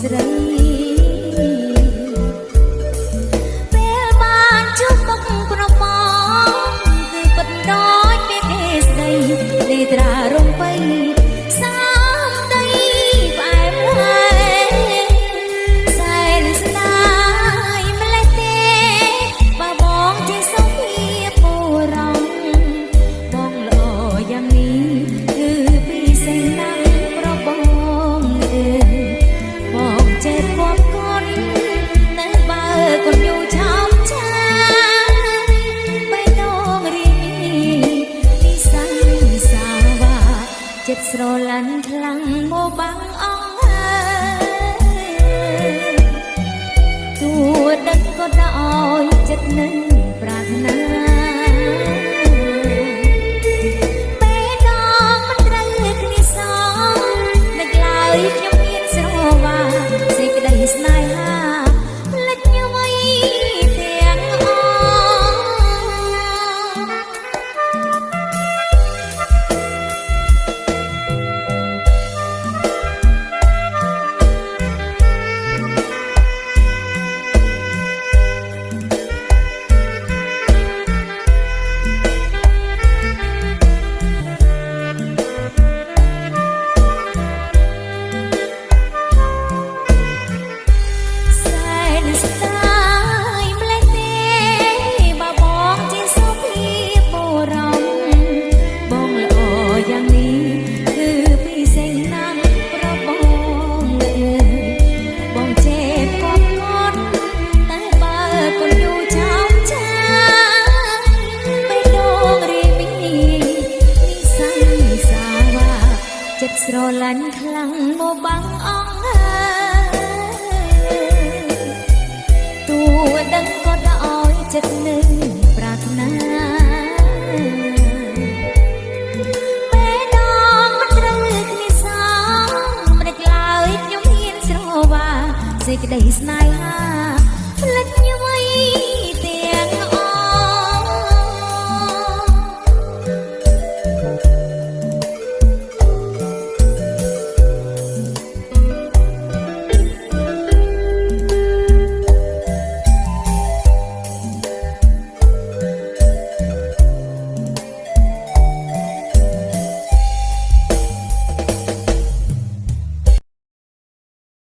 ស្រីពេលបានជួបមុខប្របងគឺពិតដូចពេលគេស្ដីលេត្រារំបីសាមដីផ្អែមហើយសែនស្នាយម្លេះទេបើបងជាសុខភាពពូរងបងល្អយ៉ាងនេះគឺពិសេសណាស់ប្របងបងចេះគប់កូននៅបើកូនយូរឆោមឆាបេះដូងរីមីនិស័យសាវ៉ាចិត្តស្រឡាញ់ខ្លាំងមកបាំងអងហើយទួដឹកក៏ដោយចិត្តនឹងប្រាថ្នាពេលដងមិនត្រូវគ្នាសងនឹកឡើយខ្ញុំមានស្រវាសេចក្តីស្នេហាលិចញ័យទាំងអស់ស្រឡាញ់ខ្លាំងមកបាំងអងហើយទួដឹងក៏ដោយចិត្តនឹងប្រាថ្នាពេលដងមិនត្រូវគ្នាសងមិនឡើយខ្ញុំហ៊ានស្រវាសេចក្តីស្នេហាផ្លិច